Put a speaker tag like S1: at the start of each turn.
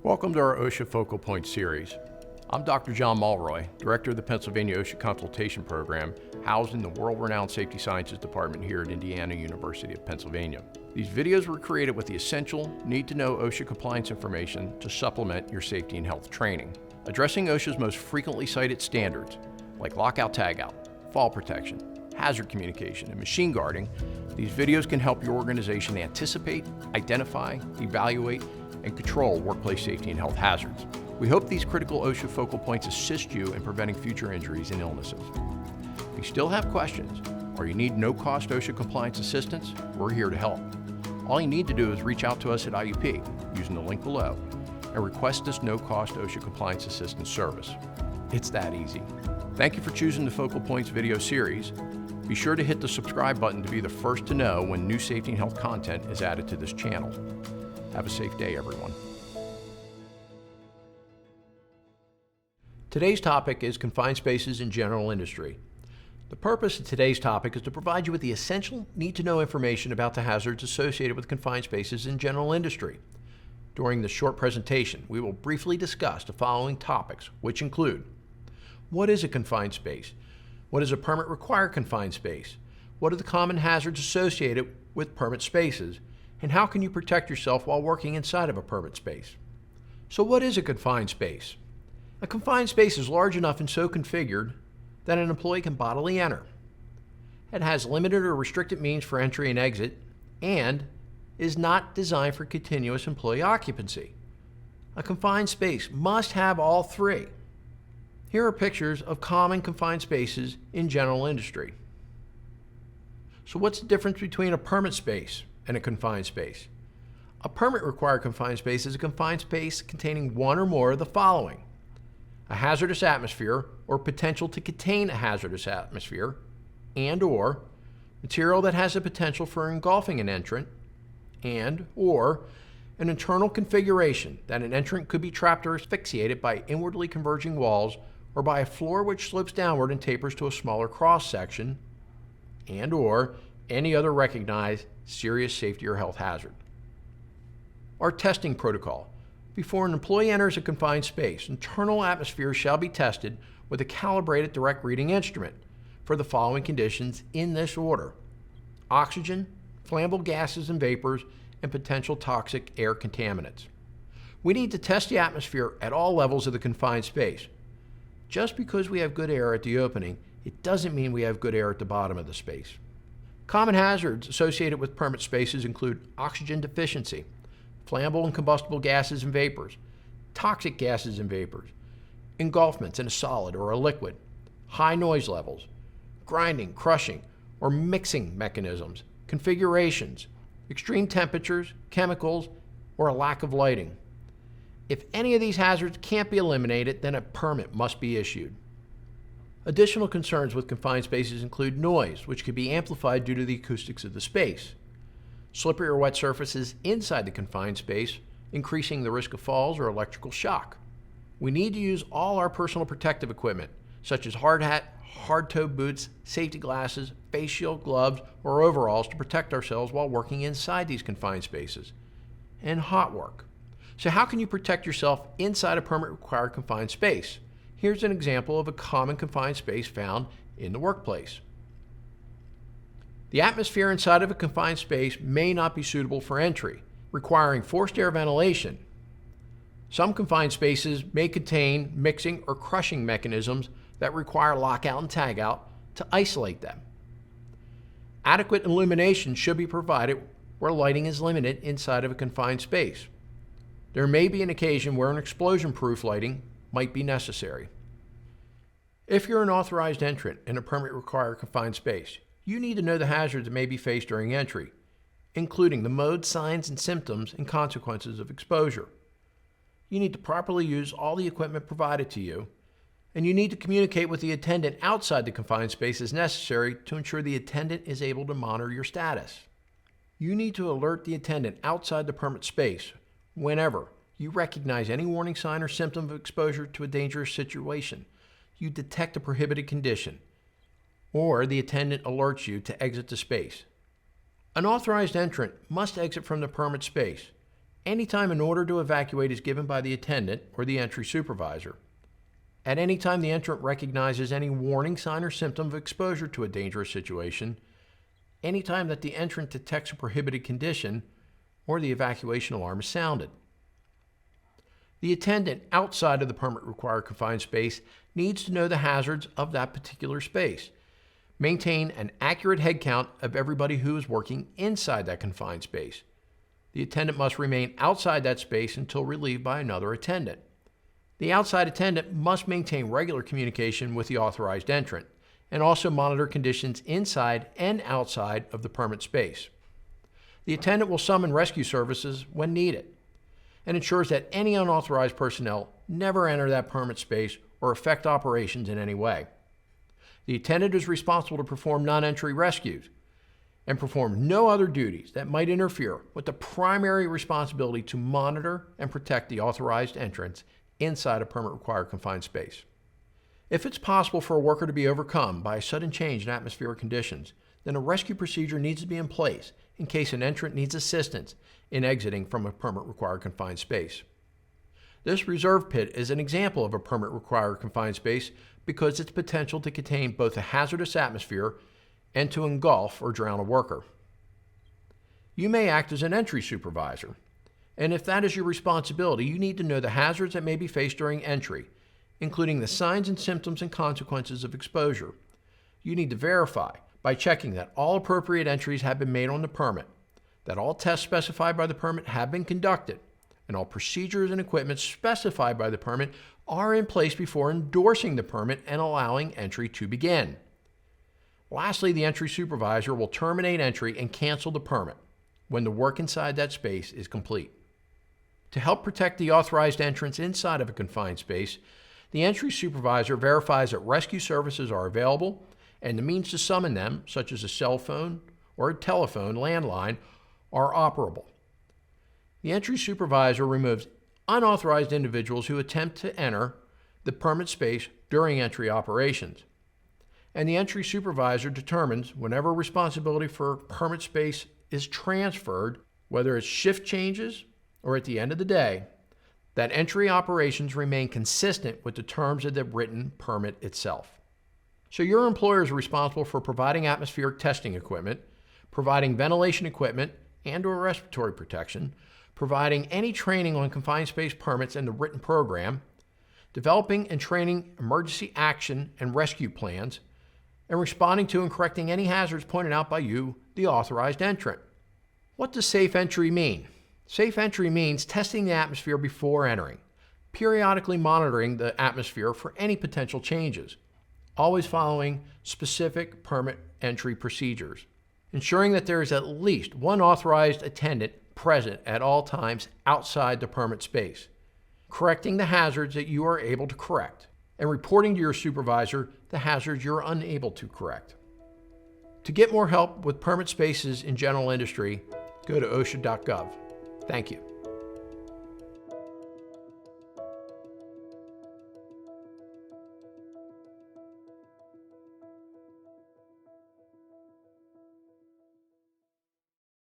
S1: Welcome to our OSHA Focal Point series. I'm Dr. John Mulroy, Director of the Pennsylvania OSHA Consultation Program, housed in the world-renowned Safety Sciences Department here at Indiana University of Pennsylvania. These videos were created with the essential, need-to-know OSHA compliance information to supplement your safety and health training. Addressing OSHA's most frequently cited standards, like lockout-tagout, fall protection, hazard communication, and machine guarding, these videos can help your organization anticipate, identify, evaluate, and control workplace safety and health hazards. We hope these critical OSHA focal points assist you in preventing future injuries and illnesses. If you still have questions or you need no-cost OSHA compliance assistance, we're here to help. All you need to do is reach out to us at IUP using the link below and request this no-cost OSHA compliance assistance service. It's that easy. Thank you for choosing the Focal Points video series. Be sure to hit the subscribe button to be the first to know when new safety and health content is added to this channel. Have a safe day, everyone. Today's topic is confined spaces in general industry. The purpose of today's topic is to provide you with the essential need-to-know information about the hazards associated with confined spaces in general industry. During this short presentation, we will briefly discuss the following topics, which include: what is a confined space? What is a permit-required confined space? What are the common hazards associated with permit spaces? And how can you protect yourself while working inside of a permit space? So what is a confined space? A confined space is large enough and so configured that an employee can bodily enter. It has limited or restricted means for entry and exit, and is not designed for continuous employee occupancy. A confined space must have all three. Here are pictures of common confined spaces in general industry. So what's the difference between a permit space and a confined space? A permit-required confined space is a confined space containing one or more of the following: a hazardous atmosphere or potential to contain a hazardous atmosphere, and/or material that has the potential for engulfing an entrant, and/or an internal configuration that an entrant could be trapped or asphyxiated by inwardly converging walls or by a floor which slopes downward and tapers to a smaller cross-section, and/or any other recognized serious safety or health hazard. Our testing protocol. Before an employee enters a confined space, internal atmosphere shall be tested with a calibrated direct reading instrument for the following conditions in this order: oxygen, flammable gases and vapors, and potential toxic air contaminants. We need to test the atmosphere at all levels of the confined space. Just because we have good air at the opening, it doesn't mean we have good air at the bottom of the space. Common hazards associated with permit spaces include oxygen deficiency, flammable and combustible gases and vapors, toxic gases and vapors, engulfments in a solid or a liquid, high noise levels, grinding, crushing, or mixing mechanisms, configurations, extreme temperatures, chemicals, or a lack of lighting. If any of these hazards can't be eliminated, then a permit must be issued. Additional concerns with confined spaces include noise, which could be amplified due to the acoustics of the space, slippery or wet surfaces inside the confined space, increasing the risk of falls or electrical shock. We need to use all our personal protective equipment, such as hard hat, hard-toe boots, safety glasses, face shield, gloves, or overalls to protect ourselves while working inside these confined spaces, and hot work. So how can you protect yourself inside a permit-required confined space? Here's an example of a common confined space found in the workplace. The atmosphere inside of a confined space may not be suitable for entry, requiring forced air ventilation. Some confined spaces may contain mixing or crushing mechanisms that require lockout and tagout to isolate them. Adequate illumination should be provided where lighting is limited inside of a confined space. There may be an occasion where an explosion-proof lighting might be necessary. If you're an authorized entrant in a permit-required confined space, you need to know the hazards that may be faced during entry, including the mode, signs, and symptoms and consequences of exposure. You need to properly use all the equipment provided to you, and you need to communicate with the attendant outside the confined space as necessary to ensure the attendant is able to monitor your status. You need to alert the attendant outside the permit space whenever you recognize any warning sign or symptom of exposure to a dangerous situation, you detect a prohibited condition, or the attendant alerts you to exit the space. An authorized entrant must exit from the permit space anytime an order to evacuate is given by the attendant or the entry supervisor, at any time the entrant recognizes any warning sign or symptom of exposure to a dangerous situation, any time that the entrant detects a prohibited condition, or the evacuation alarm is sounded. The attendant outside of the permit-required confined space needs to know the hazards of that particular space, maintain an accurate head count of everybody who is working inside that confined space. The attendant must remain outside that space until relieved by another attendant. The outside attendant must maintain regular communication with the authorized entrant and also monitor conditions inside and outside of the permit space. The attendant will summon rescue services when needed and ensures that any unauthorized personnel never enter that permit space or affect operations in any way. The attendant is responsible to perform non-entry rescues and perform no other duties that might interfere with the primary responsibility to monitor and protect the authorized entrants inside a permit-required confined space. If it's possible for a worker to be overcome by a sudden change in atmospheric conditions, then a rescue procedure needs to be in place in case an entrant needs assistance in exiting from a permit-required confined space. This reserve pit is an example of a permit-required confined space because its potential to contain both a hazardous atmosphere and to engulf or drown a worker. You may act as an entry supervisor, and if that is your responsibility, you need to know the hazards that may be faced during entry, including the signs and symptoms and consequences of exposure. You need to verify by checking that all appropriate entries have been made on the permit, that all tests specified by the permit have been conducted, and all procedures and equipment specified by the permit are in place before endorsing the permit and allowing entry to begin. Lastly, the entry supervisor will terminate entry and cancel the permit when the work inside that space is complete. To help protect the authorized entrants inside of a confined space, the entry supervisor verifies that rescue services are available and the means to summon them, such as a cell phone or a telephone landline, are operable. The entry supervisor removes unauthorized individuals who attempt to enter the permit space during entry operations. And the entry supervisor determines whenever responsibility for permit space is transferred, whether it's shift changes or at the end of the day, that entry operations remain consistent with the terms of the written permit itself. So your employer is responsible for providing atmospheric testing equipment, providing ventilation equipment and/or respiratory protection, providing any training on confined space permits and the written program, developing and training emergency action and rescue plans, and responding to and correcting any hazards pointed out by you, the authorized entrant. What does safe entry mean? Safe entry means testing the atmosphere before entering, periodically monitoring the atmosphere for any potential changes, always following specific permit entry procedures, ensuring that there is at least one authorized attendant present at all times outside the permit space, correcting the hazards that you are able to correct, and reporting to your supervisor the hazards you're unable to correct. To get more help with permit spaces in general industry, go to osha.gov. Thank you.